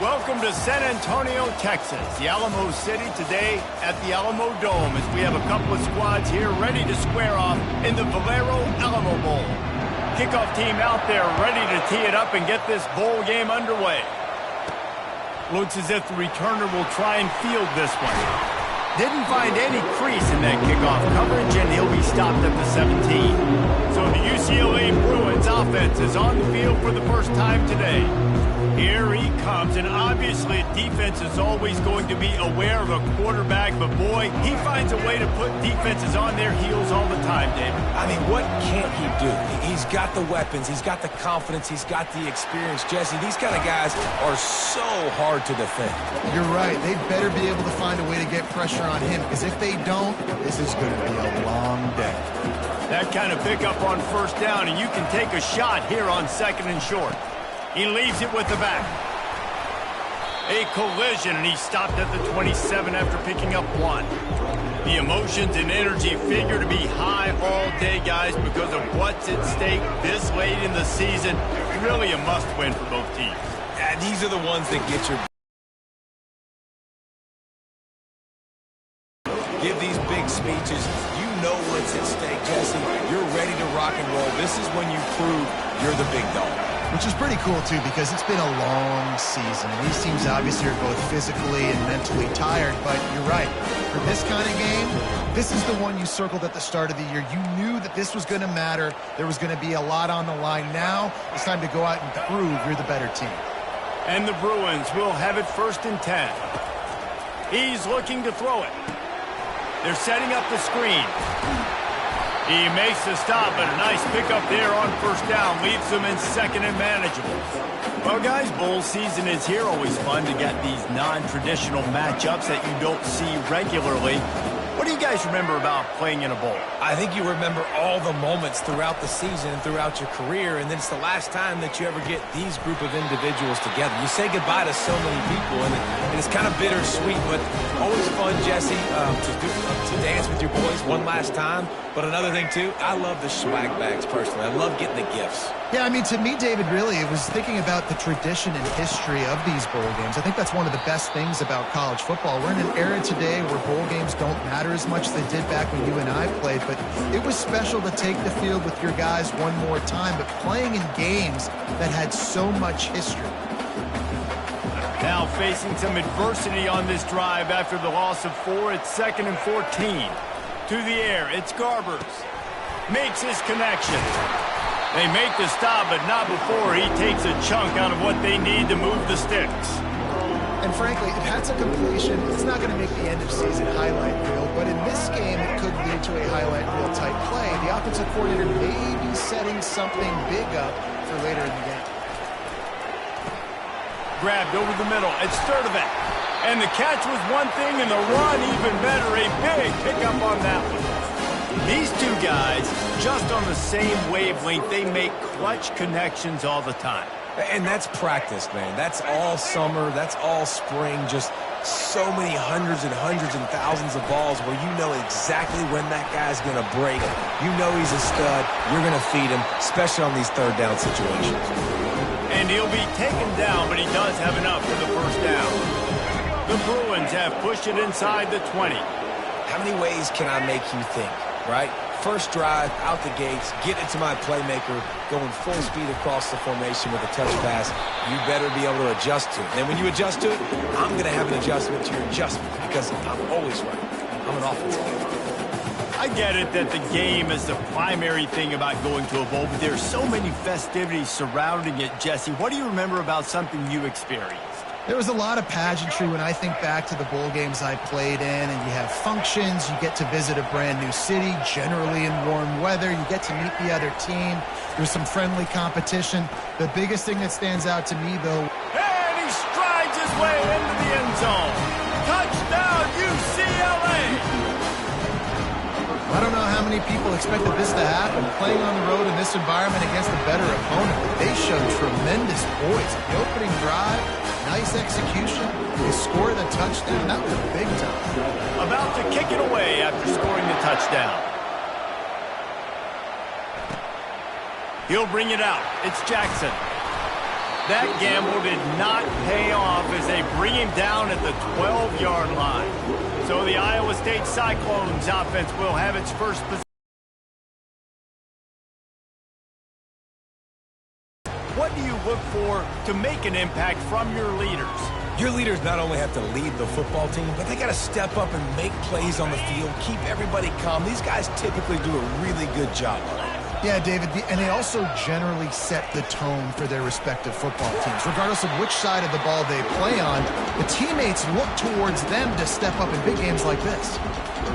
Welcome to San Antonio, Texas, the Alamo City today at the Alamo Dome as we have a couple of squads here ready to square off in the Valero Alamo Bowl. Kickoff team out there ready to tee it up and get this bowl game underway. Looks as if the returner will try and field this one. Didn't find any crease in that kickoff coverage, and he'll be stopped at the 17. So the UCLA Bruins offense is on the field for the first time today. Here he comes, and obviously defense is always going to be aware of a quarterback, but boy, he finds a way to put defenses on their heels all the time, David. I mean, what can't he do? He's got the weapons, he's got the confidence, he's got the experience. Jesse, these kind of guys are so hard to defend. You're right. They better be able to find a way to get pressure on him, because if they don't, this is going to be a long day. That kind of pickup on first down, and you can take a shot here on second and short. He leaves it with the back. A collision, and he stopped at the 27 after picking up one. The emotions and energy figure to be high all day, guys, because of what's at stake this late in the season. Really a must-win for both teams. Yeah, these are the ones that get your... Give these big speeches. You know what's at stake, Jesse. You're ready to rock and roll. This is when you prove you're the big dog. Which is pretty cool, too, because it's been a long season. And these teams obviously are both physically and mentally tired, but you're right. For this kind of game, this is the one you circled at the start of the year. You knew that this was going to matter. There was going to be a lot on the line. Now it's time to go out and prove you're the better team. And the Bruins will have it 1st and 10. He's looking to throw it. They're setting up the screen. He makes the stop, but a nice pickup there on first down. Leaves them in second and manageable. Well, guys, bowl season is here. Always fun to get these non-traditional matchups that you don't see regularly. What do you guys remember about playing in a bowl? I think you remember all the moments throughout the season and throughout your career, and then it's the last time that you ever get these group of individuals together. You say goodbye to so many people, and it's kind of bittersweet, but always fun, Jesse, to dance with your boys one last time. But another thing, too, I love the swag bags, personally. I love getting the gifts. Yeah, I mean, to me, David, really, it was thinking about the tradition and history of these bowl games. I think that's one of the best things about college football. We're in an era today where bowl games don't matter as much as they did back when you and I played, but it was special to take the field with your guys one more time, but playing in games that had so much history. Now facing some adversity on this drive after the loss of 4. It's 2nd and 14. To the air, it's Garbers. Makes his connection. They make the stop, but not before he takes a chunk out of what they need to move the sticks. And frankly, if that's a completion, it's not going to make the end of season highlight reel, but in this game, it could lead to a highlight reel type play. The offensive coordinator may be setting something big up for later in the game. Grabbed over the middle. It's Sturdivant. And the catch was one thing, and the run even better. A big pickup on that one. These two guys, just on the same wavelength, they make clutch connections all the time. And that's practice, man. That's all summer. That's all spring. Just so many hundreds and thousands of balls where you know exactly when that guy's going to break. You know he's a stud. You're going to feed him, especially on these third down situations. And he'll be taken down, but he does have enough for the first down. The Bruins have pushed it inside the 20. How many ways can I make you think, right? First drive, out the gates, get it to my playmaker, going full speed across the formation with a touch pass. You better be able to adjust to it. And when you adjust to it, I'm going to have an adjustment to your adjustment because I'm always right. I'm an offensive guy. I get it that the game is the primary thing about going to a bowl, but there's so many festivities surrounding it, Jesse. What do you remember about something you experienced? There was a lot of pageantry when I think back to the bowl games I played in, and you have functions, you get to visit a brand new city, generally in warm weather, you get to meet the other team, there's some friendly competition. The biggest thing that stands out to me, though... And he strides his way into the end zone. Touchdown, UCLA! I don't know how many people expected this to happen, playing on the road in this environment against a better opponent, but they showed tremendous poise. The opening drive, nice execution. They scored a touchdown. That was big time. About to kick it away after scoring the touchdown. He'll bring it out. It's Jackson. That gamble did not pay off as they bring him down at the 12-yard line. So the Iowa State Cyclones offense will have its first possession. What do you look for to make an impact from your leaders? Your leaders not only have to lead the football team, but they got to step up and make plays on the field, keep everybody calm. These guys typically do a really good job of it. Yeah, David, and they also generally set the tone for their respective football teams. Regardless of which side of the ball they play on, the teammates look towards them to step up in big games like this.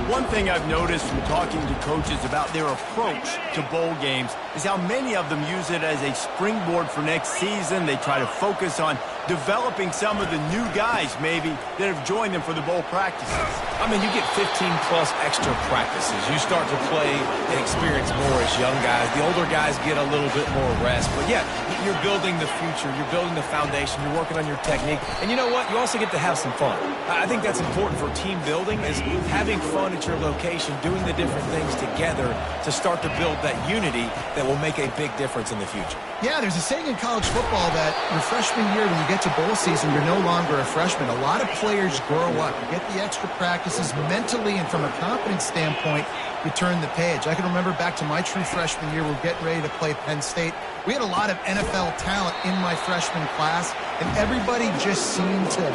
One thing I've noticed from talking to coaches about their approach to bowl games is how many of them use it as a springboard for next season. They try to focus on developing some of the new guys, maybe, that have joined them for the bowl practices. I mean, you get 15-plus extra practices. You start to play and experience more as young guys. The older guys get a little bit more rest. But, yeah, you're building the future. You're building the foundation. You're working on your technique. And you know what? You also get to have some fun. I think that's important for team building, is having fun at your location, doing the different things together to start to build that unity that will make a big difference in the future. Yeah, there's a saying in college football that your freshman year, when you get to bowl season, you're no longer a freshman. A lot of players grow up. You get the extra practices mentally, and from a confidence standpoint, you turn the page. I can remember back to my true freshman year, we're getting ready to play Penn State. We had a lot of NFL talent in my freshman class, and everybody just seemed to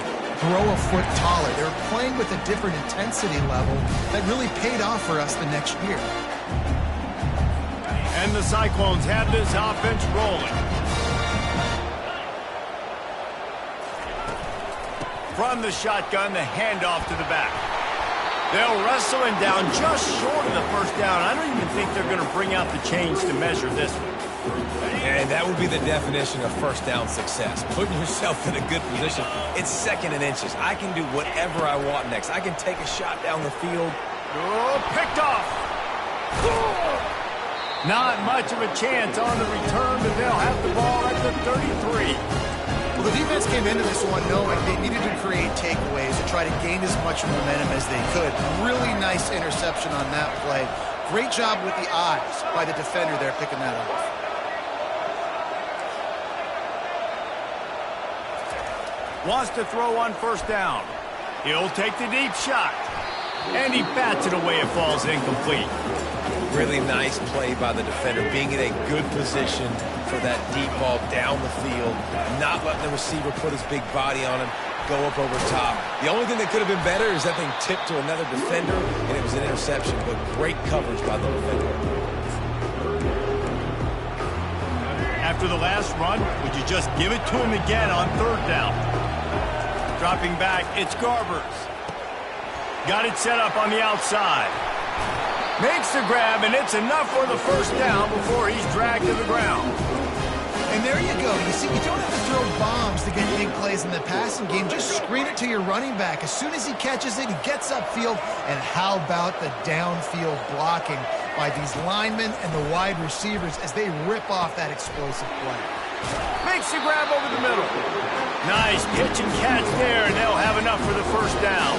grow a foot taller. They were playing with a different intensity level that really paid off for us the next year. And the Cyclones have this offense rolling. From the shotgun, the handoff to the back. They'll wrestle him down just short of the first down. I don't even think they're going to bring out the chains to measure this one. And that would be the definition of first down success. Putting yourself in a good position. It's second and inches. I can do whatever I want next. I can take a shot down the field. Oh, picked off. Not much of a chance on the return, but they'll have the ball at the 33. Well, the defense came into this one knowing they needed to create takeaways to try to gain as much momentum as they could. Really nice interception on that play. Great job with the eyes by the defender there picking that off. Wants to throw on first down. He'll take the deep shot. And he bats it away. It falls incomplete. Really nice play by the defender, being in a good position for that deep ball down the field, not letting the receiver put his big body on him, go up over top. The only thing that could have been better is that thing tipped to another defender, and it was an interception, but great coverage by the defender. After the last run, would you just give it to him again on third down? Dropping back, it's Garbers. Got it set up on the outside. Makes the grab, and it's enough for the first down before he's dragged to the ground. And there you go. You see, you don't have to throw bombs to get big plays in the passing game. Just screen it to your running back. As soon as he catches it, he gets upfield. And how about the downfield blocking by these linemen and the wide receivers as they rip off that explosive play. Makes the grab over the middle. Nice pitch and catch there, and they'll have enough for the first down.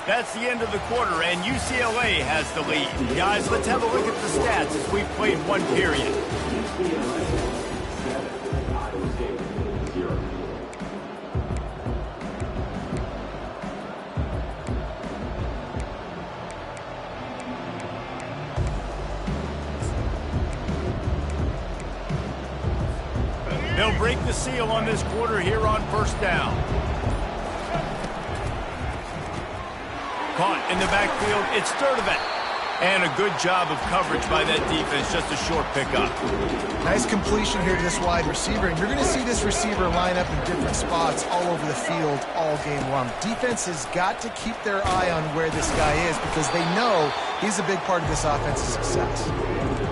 That's the end of the quarter, and UCLA has the lead. Guys, let's have a look at the stats as we've played one period. They'll break the seal on this quarter here on first down. Caught in the backfield, it's Sturdivant. And a good job of coverage by that defense, just a short pickup. Nice completion here to this wide receiver, and you're going to see this receiver line up in different spots all over the field all game long. Defense has got to keep their eye on where this guy is because they know he's a big part of this offense's success.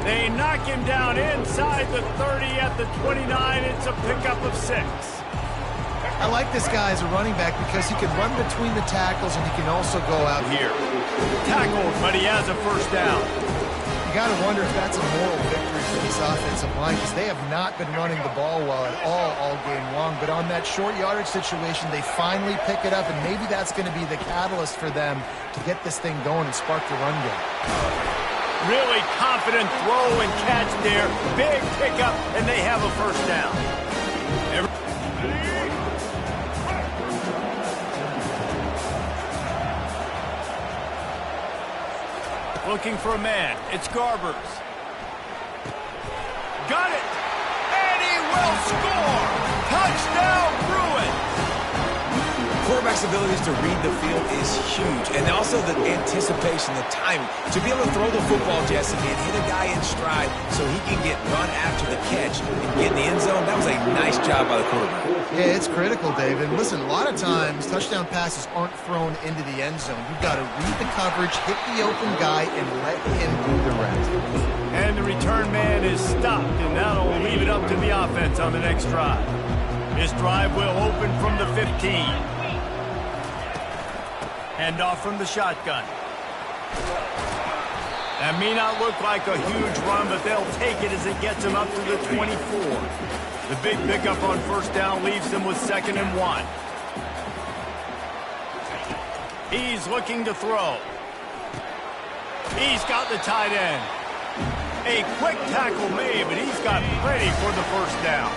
They knock him down inside the 30 at the 29. It's a pickup of 6. I like this guy as a running back because he can run between the tackles and he can also go out Here. Tackled, but he has a first down. You got to wonder if that's a moral victory for this offensive line because they have not been running the ball well at all game long. But on that short yardage situation, they finally pick it up, and maybe that's going to be the catalyst for them to get this thing going and spark the run game. Really confident throw and catch there. Big pickup, and they have a first down. Looking for a man. It's Garbers. Got it! And he will score! Touchdown, Bruin! Quarterback's abilities to read the field is huge, and also the anticipation, the timing. To be able to throw the football, Jesse, and hit a guy in stride so he can get run after the catch and get in the end zone, that was a nice job by the quarterback. Yeah, it's critical, David. Listen, a lot of times touchdown passes aren't thrown into the end zone. You've got to read the coverage, hit the open guy, and let him do the rest. And the return man is stopped, and that'll leave it up to the offense on the next drive. This drive will open from the 15. Hand off from the shotgun. That may not look like a huge run, but they'll take it as it gets them up to the 24. The big pickup on first down leaves them with 2nd and 1. He's looking to throw. He's got the tight end. A quick tackle made, but he's got plenty for the first down.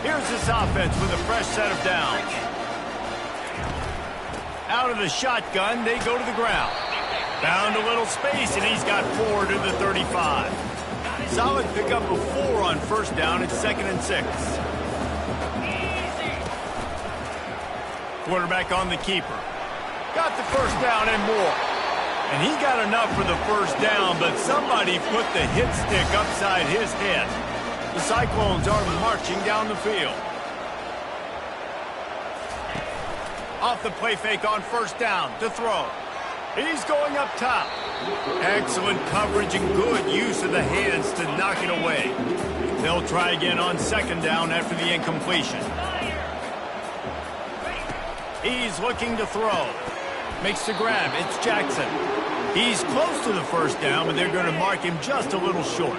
Here's this offense with a fresh set of downs. Out of the shotgun, they go to the ground. Found a little space, and he's got 4 to the 35. Solid pickup of 4 on first down. It's 2nd and 6. Quarterback on the keeper. Got the first down and more. And he got enough for the first down, but somebody put the hit stick upside his head. The Cyclones are marching down the field. Off the play fake on first down to throw. He's going up top. Excellent coverage and good use of the hands to knock it away. They'll try again on 2nd down after the incompletion. He's looking to throw. Makes the grab. It's Jackson. He's close to the first down, but they're going to mark him just a little short.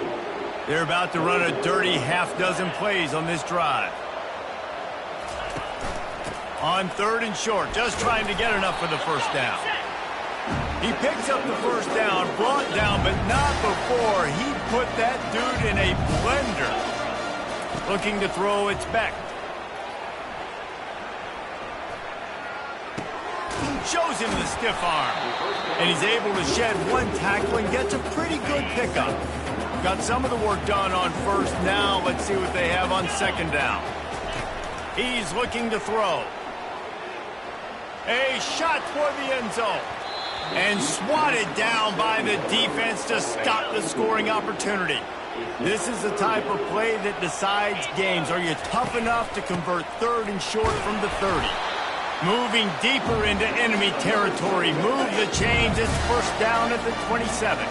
They're about to run a dirty half-dozen plays on this drive. On 3rd and short, just trying to get enough for the first down. He picks up the first down, brought down, but not before he put that dude in a blender. Looking to throw, it's Beck. Shows him the stiff arm. And he's able to shed 1 tackle and gets a pretty good pickup. Got some of the work done on first. Now let's see what they have on 2nd down. He's looking to throw. A shot for the end zone. And swatted down by the defense to stop the scoring opportunity. This is the type of play that decides games. Are you tough enough to convert 3rd and short from the 30? Moving deeper into enemy territory. Move the chains. It's first down at the 27.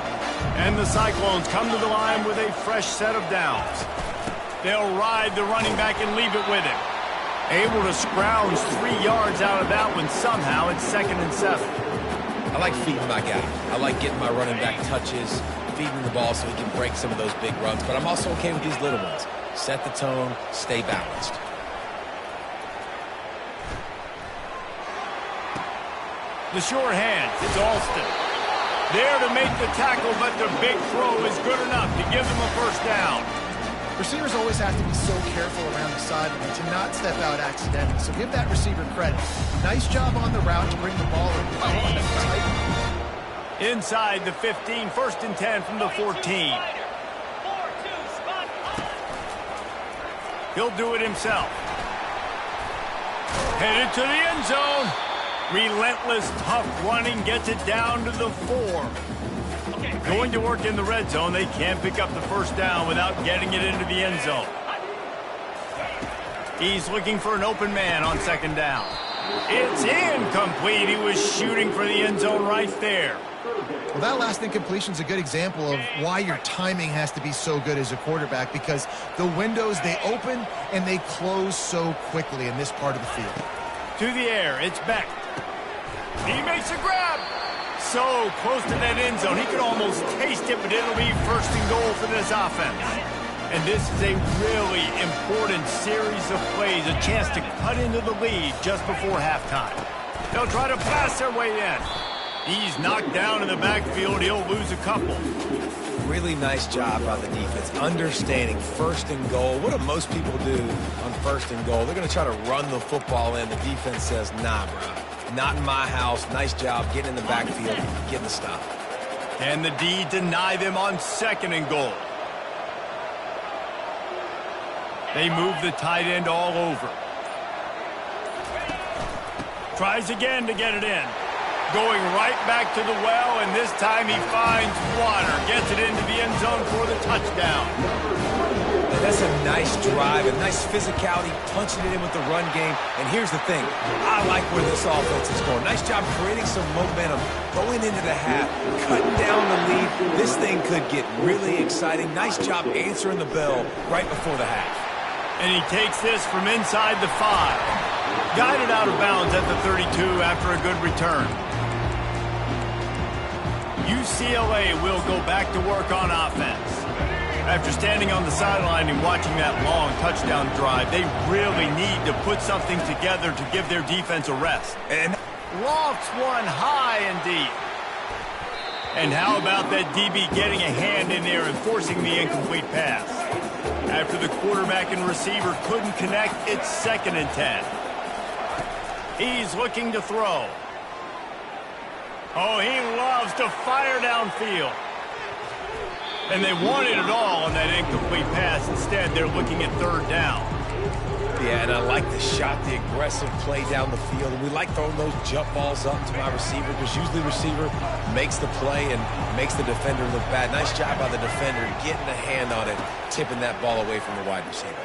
And the Cyclones come to the line with a fresh set of downs. They'll ride the running back and leave it with him. Able to scrounge 3 yards out of that one somehow. It's 2nd and 7. I like feeding my guy. I like getting my running back touches, feeding the ball so he can break some of those big runs. But I'm also okay with these little ones. Set the tone, stay balanced. The short hand, it's Alston. There to make the tackle, but the big throw is good enough to give them a first down. Receivers always have to be so careful around the sideline to not step out accidentally. So give that receiver credit. Nice job on the route to bring the ball in. Inside the 15, 1st and 10 from the 14. He'll do it himself. Headed to the end zone. Relentless, tough running gets it down to the 4. Going to work in the red zone. They can't pick up the first down without getting it into the end zone. He's looking for an open man on second down. It's incomplete. He was shooting for the end zone right there. Well, that last incompletion is a good example of why your timing has to be so good as a quarterback, because the windows, they open and they close so quickly in this part of the field. To the air, it's Beck. He makes a grab. So close to that end zone, he could almost taste it, but it'll be first and goal for this offense. And this is a really important series of plays, a chance to cut into the lead just before halftime. They'll try to pass their way in. He's knocked down in the backfield. He'll lose a couple. Really nice job by the defense, understanding first and goal. What do most people do on first and goal? They're going to try to run the football in. The defense says, nah, bro, not in my house. Nice job getting in the backfield, getting the stop. And the D deny them on second and goal. They move the tight end all over. Tries again to get it in. Going right back to the well, and this time he finds water. Gets it into the end zone for the touchdown. And that's a nice drive, a nice physicality, punching it in with the run game. And here's the thing. I like where this offense is going. Nice job creating some momentum, going into the half, cutting down the lead. This thing could get really exciting. Nice job answering the bell right before the half. And he takes this from inside the 5. Guided out of bounds at the 32 after a good return. UCLA will go back to work on offense. After standing on the sideline and watching that long touchdown drive, they really need to put something together to give their defense a rest. And lofts one high and deep. And how about that DB getting a hand in there and forcing the incomplete pass? After the quarterback and receiver couldn't connect, it's 2nd and 10. He's looking to throw. Oh, he loves to fire downfield. And they wanted it all on that incomplete pass. Instead, they're looking at 3rd down. Yeah, and I like the shot, the aggressive play down the field. And we like throwing those jump balls up to my receiver, because usually the receiver makes the play and makes the defender look bad. Nice job by the defender getting a hand on it, tipping that ball away from the wide receiver.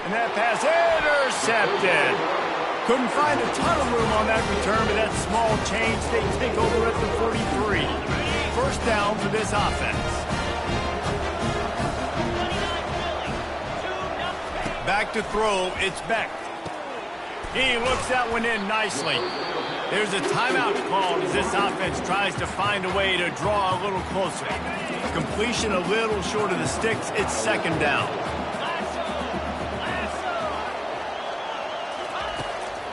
And that pass intercepted. Couldn't find a ton of room on that return, but that small change, they take over at the 43. First down for this offense. Back to throw, it's Beck. He looks that one in nicely. There's a timeout called as this offense tries to find a way to draw a little closer. Completion a little short of the sticks, it's 2nd down.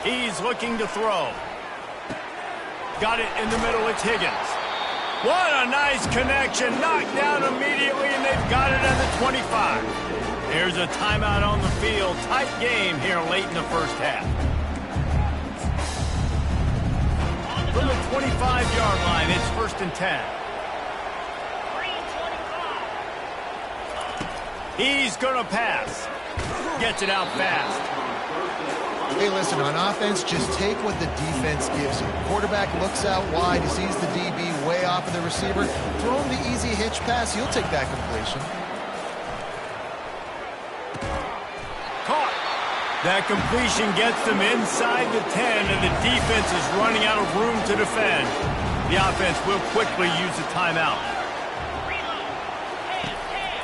He's looking to throw. Got it in the middle, it's Higgins. What a nice connection, knocked down immediately, and they've got it at the 25. There's a timeout on the field. Tight game here late in the first half. From the 25-yard line, it's 1st and 10. He's going to pass. Gets it out fast. Hey, listen, on offense, just take what the defense gives you. Quarterback looks out wide. He sees the DB way off of the receiver. Throw him the easy hitch pass. He'll take that completion. That completion gets them inside the 10, and the defense is running out of room to defend. The offense will quickly use a timeout.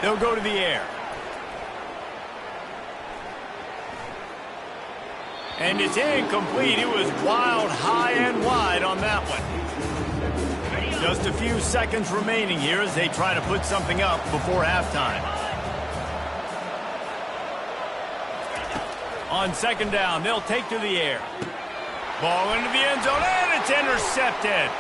They'll go to the air. And it's incomplete. It was wild, high and wide on that one. Just a few seconds remaining here as they try to put something up before halftime. On 2nd down, they'll take to the air. Ball into the end zone, and it's intercepted.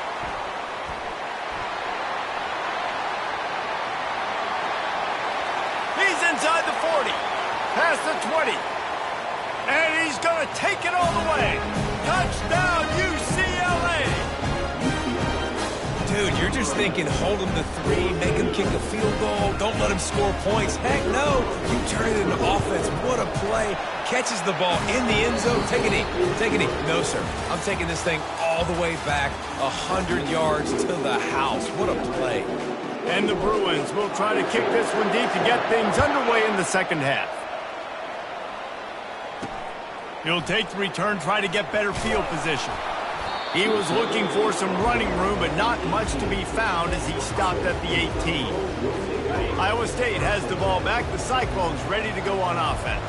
He's inside the 40, past the 20. And he's going to take it all the way. Touchdown, UCLA. Dude, you're just thinking, hold him to 3, make him kick a field goal, don't let him score points. Heck no, you turn it into offense. What a play. catches the ball in the end zone. Take a knee. Take a knee. No, sir. I'm taking this thing all the way back 100 yards to the house. What a play. And the Bruins will try to kick this one deep to get things underway in the second half. He'll take the return, try to get better field position. He was looking for some running room, but not much to be found as he stopped at the 18. Iowa State has the ball back. The Cyclones ready to go on offense.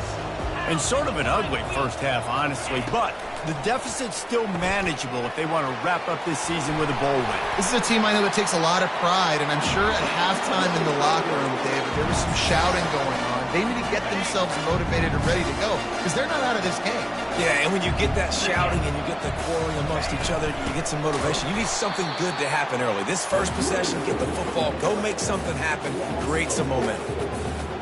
And sort of an ugly first half, honestly, but the deficit's still manageable if they want to wrap up this season with a bowl win. This is a team I know that takes a lot of pride, and I'm sure at halftime in the locker room, David, there was some shouting going on. They need to get themselves motivated and ready to go because they're not out of this game. Yeah, and when you get that shouting and you get the quarreling amongst each other, you get some motivation. You need something good to happen early. This first possession, get the football, go make something happen, create some momentum.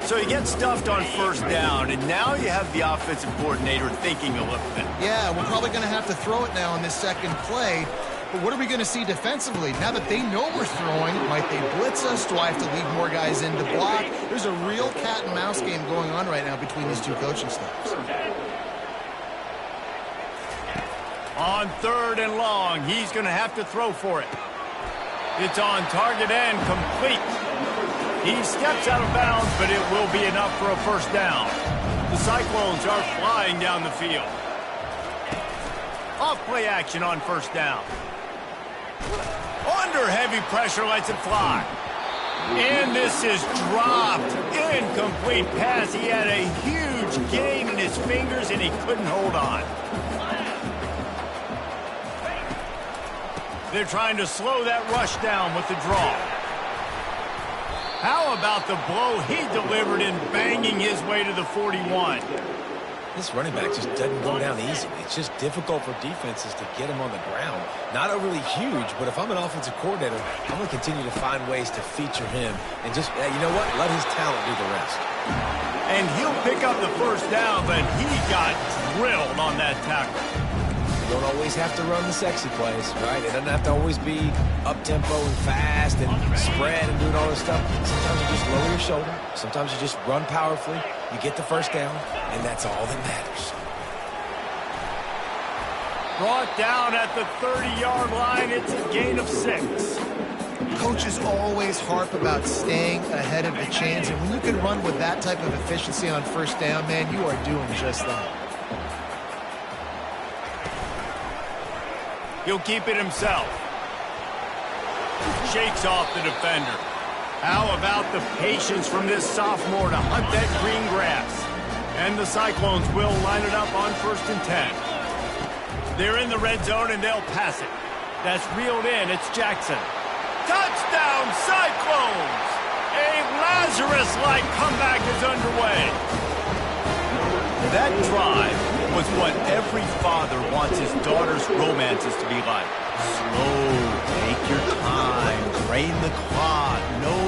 So you get stuffed on first down, and now you have the offensive coordinator thinking a little bit. Yeah, we're probably going to have to throw it now on this second play. But what are we going to see defensively? Now that they know we're throwing, might they blitz us? Do I have to leave more guys in to block? There's a real cat and mouse game going on right now between these two coaching staffs. On third and long, he's going to have to throw for it. It's on target and complete. He steps out of bounds, but it will be enough for a first down. The Cyclones are flying down the field. Off play action on first down. Under heavy pressure, lets it fly. And this is dropped. Incomplete pass. He had a huge gain in his fingers, and he couldn't hold on. They're trying to slow that rush down with the draw. How about the blow he delivered in banging his way to the 41? This running back just doesn't go down easily. It's just difficult for defenses to get him on the ground. Not overly huge, but if I'm an offensive coordinator, I'm going to continue to find ways to feature him and just, you know what, let his talent do the rest. And he'll pick up the first down, but he got drilled on that tackle. You don't always have to run the sexy plays, right? It doesn't have to always be up-tempo and fast and spread and doing all this stuff. Sometimes you just lower your shoulder. Sometimes you just run powerfully. You get the first down, and that's all that matters. Brought down at the 30-yard line. It's a gain of 6. Coaches always harp about staying ahead of the chains, and when you can run with that type of efficiency on first down, man, you are doing just that. He'll keep it himself. Shakes off the defender. How about the patience from this sophomore to hunt that green grass? And the Cyclones will line it up on 1st and 10. They're in the red zone and they'll pass it. That's reeled in. It's Jackson. Touchdown, Cyclones! A Lazarus-like comeback is underway. That drive was what every father wants his daughter's romances to be like. Slow, take your time, drain the clock, no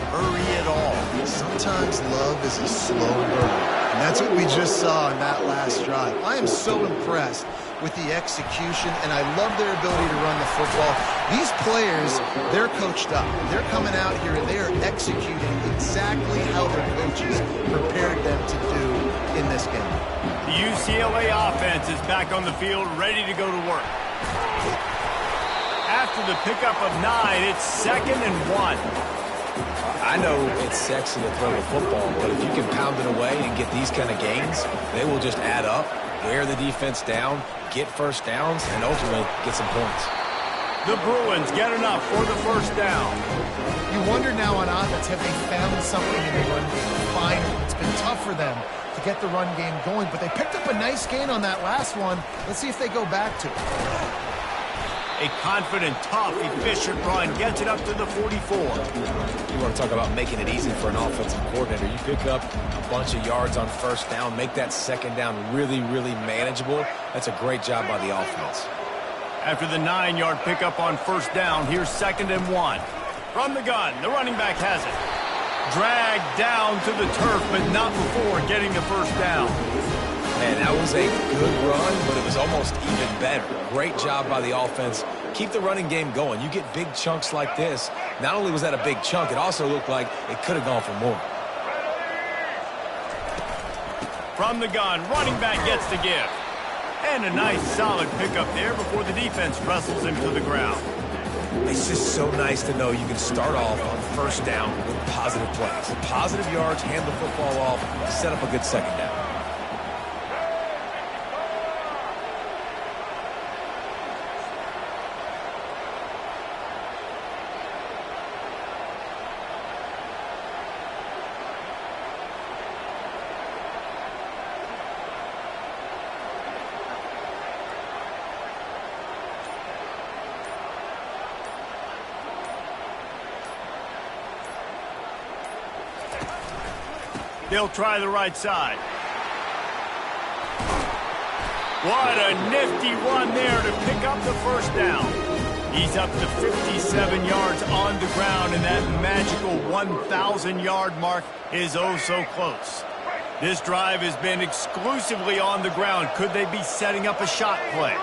hurry at all. Sometimes love is a slow burn, and that's what we just saw in that last drive. I am so impressed with the execution, and I love their ability to run the football. These players, they're coached up. They're coming out here, and they are executing exactly how their coaches prepared them to do in this game. The UCLA offense is back on the field, ready to go to work. After the pickup of 9, it's 2nd and 1. I know it's sexy to throw the football, but if you can pound it away and get these kind of gains, they will just add up, wear the defense down, get first downs, and ultimately get some points. The Bruins get enough for the first down. You wonder now on offense, have they found something in the run game? Finally, it's been tough for them to get the run game going, but they picked up a nice gain on that last one. Let's see if they go back to it. A confident, tough, efficient run gets it up to the 44. You want to talk about making it easy for an offensive coordinator. You pick up a bunch of yards on first down, make that second down really, really manageable. That's a great job by the offense. After the 9-yard pickup on first down, here's 2nd and 1. From the gun, the running back has it. Dragged down to the turf, but not before getting the first down. Man, that was a good run, but it was almost even better. Great job by the offense. Keep the running game going. You get big chunks like this. Not only was that a big chunk, it also looked like it could have gone for more. From the gun, running back gets the give. And a nice solid pickup there before the defense wrestles him to the ground. It's just so nice to know you can start off on first down with positive plays. Positive yards, hand the football off, set up a good second down. They'll try the right side. What a nifty run there to pick up the first down. He's up to 57 yards on the ground, and that magical 1,000-yard mark is oh so close. This drive has been exclusively on the ground. Could they be setting up a shot play?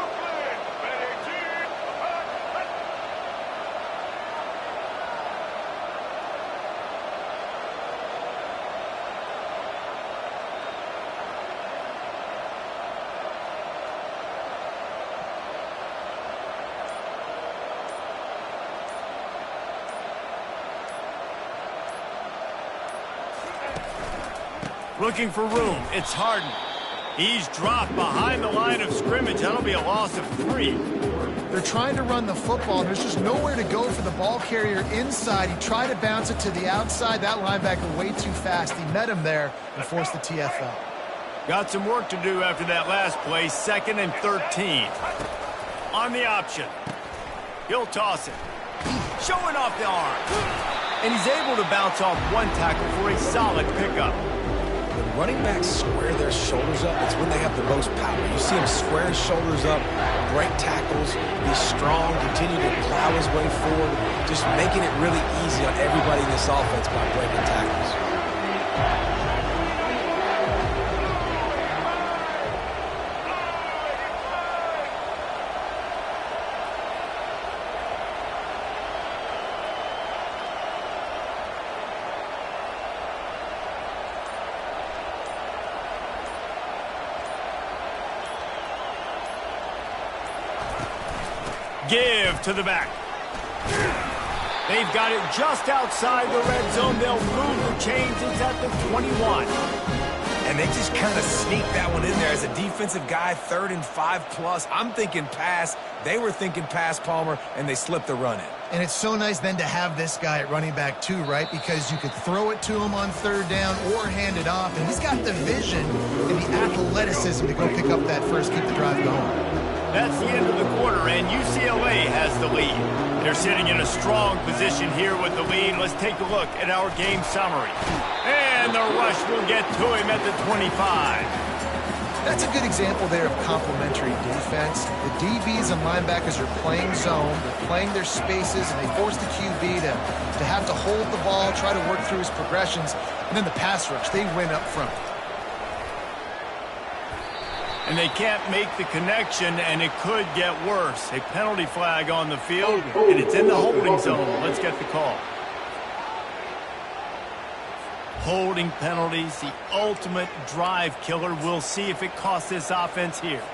Looking for room. It's Harden. He's dropped behind the line of scrimmage. That'll be a loss of 3. They're trying to run the football, and there's just nowhere to go for the ball carrier inside. He tried to bounce it to the outside. That linebacker way too fast. He met him there and forced the TFL. Got some work to do after that last play. 2nd and 13. On the option. He'll toss it. Showing off the arm. And he's able to bounce off one tackle for a solid pickup. When running backs square their shoulders up, it's when they have the most power. You see him square his shoulders up, break tackles, be strong, continue to plow his way forward, just making it really easy on everybody in this offense by breaking tackles. Give to the back. They've got it just outside the red zone. They'll move the chains. It's at the 21. And they just kind of sneaked that one in there as a defensive guy, 3rd and 5+. I'm thinking pass. They were thinking pass, Palmer, and they slipped the run in. And it's so nice then to have this guy at running back too, right? Because you could throw it to him on 3rd down or hand it off. And he's got the vision and the athleticism to go pick up that first, keep the drive going. That's the end of the quarter, and UCLA has the lead. They're sitting in a strong position here with the lead. Let's take a look at our game summary. And the rush will get to him at the 25. That's a good example there of complementary defense. The DBs and linebackers are playing zone, they're playing their spaces, and they force the QB to have to hold the ball, try to work through his progressions, and then the pass rush, they win up front. And they can't make the connection, and it could get worse. A penalty flag on the field, and it's in the holding zone. Let's get the call. Holding penalties, the ultimate drive killer. We'll see if it costs this offense here.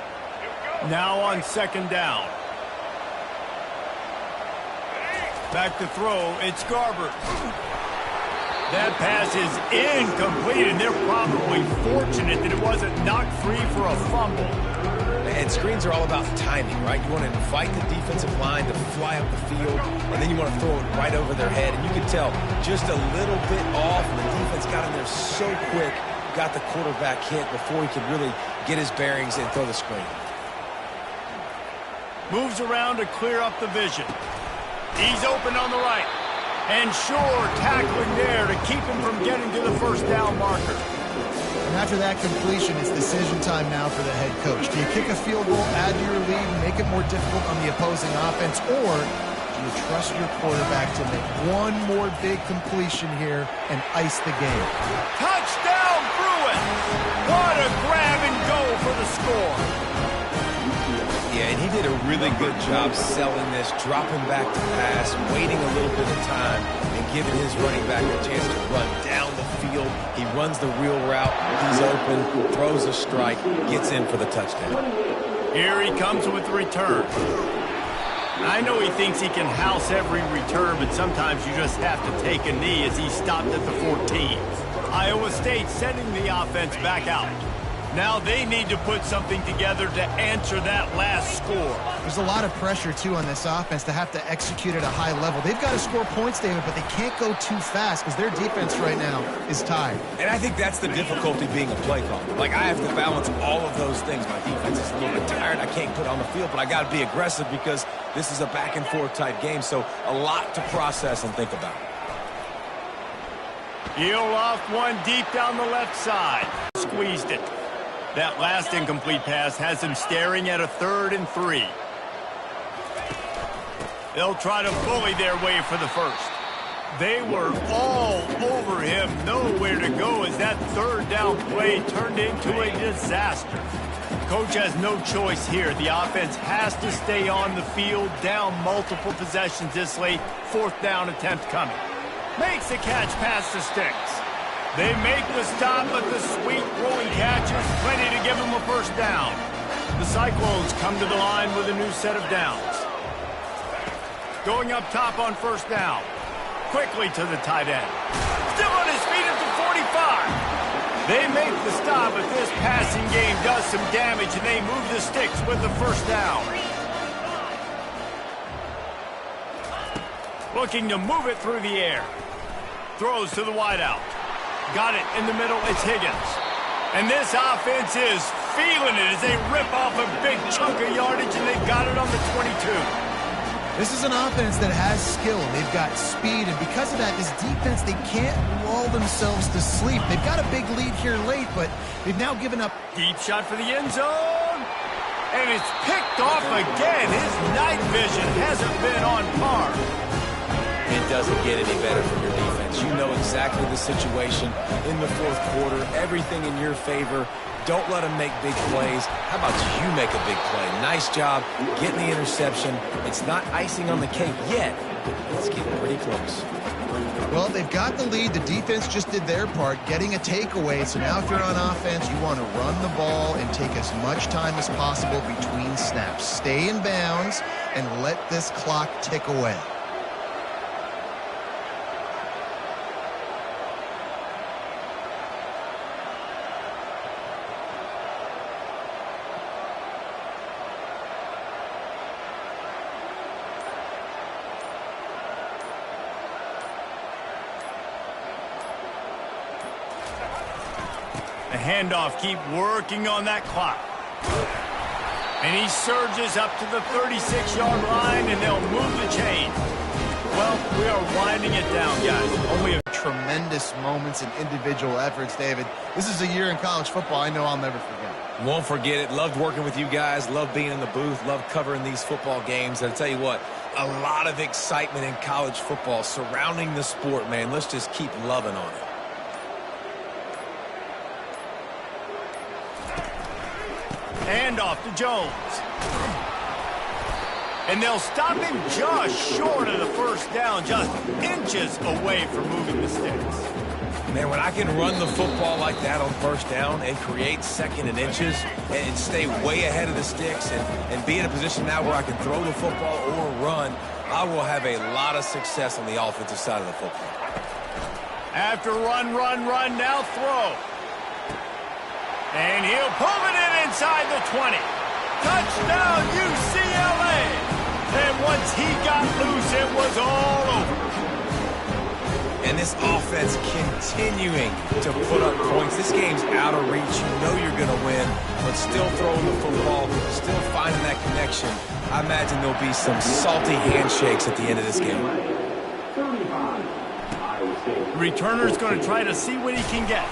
Now on 2nd down. Back to throw, it's Garber. That pass is incomplete, and they're probably fortunate that it wasn't knocked free for a fumble. And screens are all about timing, right? You want to invite the defensive line to fly up the field, and then you want to throw it right over their head. And you can tell just a little bit off, and the defense got in there so quick, got the quarterback hit before he could really get his bearings and throw the screen. Moves around to clear up the vision. He's open on the right. And sure, tackling there to keep him from getting to the first down marker. And after that completion, it's decision time now for the head coach. Do you kick a field goal, add to your lead, and make it more difficult on the opposing offense, or do you trust your quarterback to make one more big completion here and ice the game? Touchdown, Bruins! What a grab and go for the score. Yeah, and he did a really good job selling this, dropping back to pass, waiting a little bit of time, and giving his running back a chance to run down the field. He runs the real route. He's open, throws a strike, gets in for the touchdown. Here he comes with the return. I know he thinks he can house every return, but sometimes you just have to take a knee as he stopped at the 14. Iowa State sending the offense back out. Now they need to put something together to answer that last score. There's a lot of pressure, too, on this offense to have to execute at a high level. They've got to score points, David, but they can't go too fast because their defense right now is tired. And I think that's the difficulty being a play caller. Like, I have to balance all of those things. My defense is a little bit tired. I can't put on the field, but I got to be aggressive because this is a back-and-forth type game, so a lot to process and think about. Heel off one deep down the left side. Squeezed it. That last incomplete pass has him staring at a 3rd and 3. They'll try to bully their way for the first. They were all over him, nowhere to go as that 3rd down play turned into a disaster. Coach has no choice here. The offense has to stay on the field, down multiple possessions this late. 4th down attempt coming. Makes the catch past the sticks. They make the stop, but the sweet rolling catch is plenty to give them a first down. The Cyclones come to the line with a new set of downs. Going up top on 1st down. Quickly to the tight end. Still on his feet at the 45. They make the stop, but this passing game does some damage, and they move the sticks with the 1st down. Looking to move it through the air. Throws to the wideout. Got it in the middle. It's Higgins. And this offense is feeling it as they rip off a big chunk of yardage, and they got it on the 22. This is an offense that has skill. They've got speed, and because of that, this defense, they can't lull themselves to sleep. They've got a big lead here late, but they've now given up. Deep shot for the end zone. And it's picked off again. His night vision hasn't been on par. It doesn't get any better from your defense. You know exactly the situation in the 4th quarter. Everything in your favor. Don't let them make big plays. How about you make a big play? Nice job getting the interception. It's not icing on the cake yet, but it's getting pretty close. Well, they've got the lead. The defense just did their part, getting a takeaway. So now if you're on offense, you want to run the ball and take as much time as possible between snaps. Stay in bounds and let this clock tick away. The handoff, keep working on that clock. And he surges up to the 36-yard line, and they'll move the chain. Well, we are winding it down, guys. Only a tremendous moments and individual efforts, David. This is a year in college football I know I'll never forget. Won't forget it. Loved working with you guys. Loved being in the booth. Loved covering these football games. And I'll tell you what, a lot of excitement in college football surrounding the sport, man. Let's just keep loving on it. Handoff to Jones. And they'll stop him just short of the 1st down, just inches away from moving the sticks. Man, when I can run the football like that on 1st down and create 2nd and inches and stay way ahead of the sticks and be in a position now where I can throw the football or run, I will have a lot of success on the offensive side of the football. After run, now throw. And he'll pull it in inside the 20. Touchdown, UCLA. And once he got loose, it was all over. And this offense continuing to put up points. This game's out of reach. You know you're going to win, but still throwing the football, still finding that connection. I imagine there'll be some salty handshakes at the end of this game. Returner's going to try to see what he can get.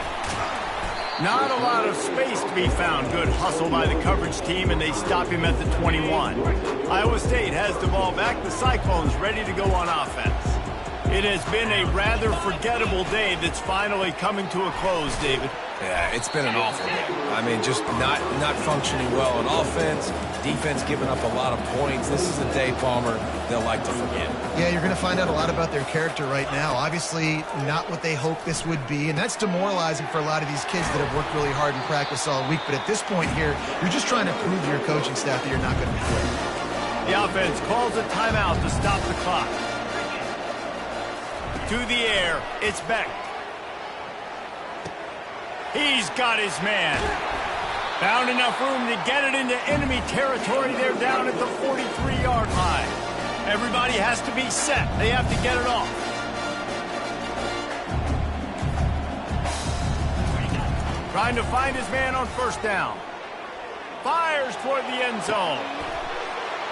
Not a lot of space to be found. Good hustle by the coverage team, and they stop him at the 21. Iowa State has the ball back. The Cyclones ready to go on offense. It has been a rather forgettable day that's finally coming to a close, David. Yeah, it's been an awful day. I mean, just not functioning well on offense, defense giving up a lot of points. This is a day, Palmer, they'll like to forget. Yeah, you're going to find out a lot about their character right now. Obviously, not what they hoped this would be, and that's demoralizing for a lot of these kids that have worked really hard in practice all week. But at this point here, you're just trying to prove to your coaching staff that you're not going to be quitting. The offense calls a timeout to stop the clock. To the air, it's Beck. He's got his man. Found enough room to get it into enemy territory. They're down at the 43-yard line. Everybody has to be set. They have to get it off. Trying to find his man on first down. Fires toward the end zone.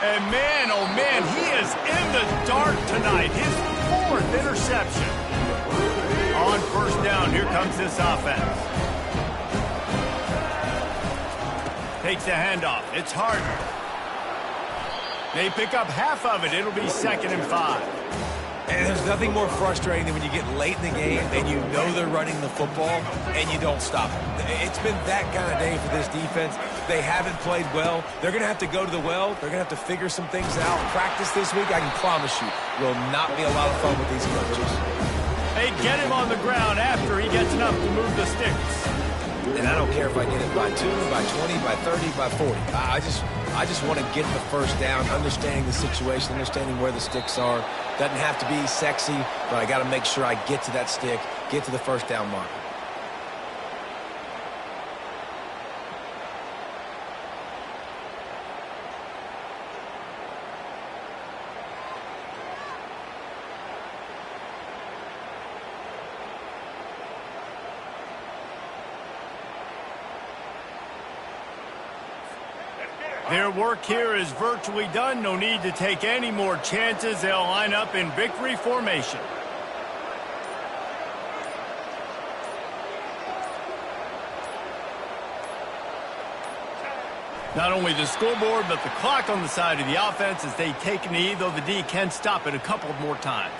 And man, oh man, he is in the dark tonight. His 4th interception. On first down, here comes this offense. Takes the handoff. It's Harden. They pick up half of it. It'll be 2nd and 5. And there's nothing more frustrating than when you get late in the game and you know they're running the football and you don't stop them. It's been that kind of day for this defense. They haven't played well. They're going to have to go to the well. They're going to have to figure some things out. Practice this week, I can promise you, will not be a lot of fun with these coaches. They get him on the ground after he gets enough to move the sticks. And I don't care if I get it by 2, by 20, by 30, by 40. I just want to get the first down, understanding the situation, understanding where the sticks are. Doesn't have to be sexy, but I got to make sure I get to that stick, get to the first down marker. Their work here is virtually done. No need to take any more chances. They'll line up in victory formation. Not only the scoreboard, but the clock on the side of the offense as they take a knee, though the D can stop it a couple more times.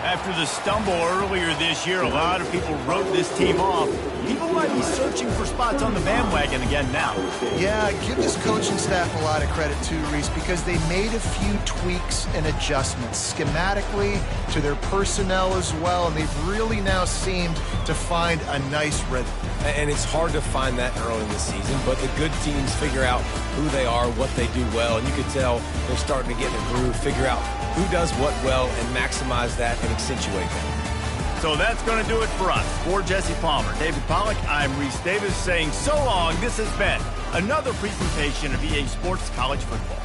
After the stumble earlier this year, a lot of people wrote this team off. People might be searching for spots on the bandwagon again now. Yeah, give this coaching staff a lot of credit too, Reese, because they made a few tweaks and adjustments schematically to their personnel as well, and they've really now seemed to find a nice rhythm. And it's hard to find that early in the season, but the good teams figure out who they are, what they do well, and you can tell they're starting to get in a groove, figure out who does what well, and maximize that and accentuate that. So that's going to do it for us. For Jesse Palmer, David Pollack, I'm Reese Davis saying so long. This has been another presentation of EA Sports College Football.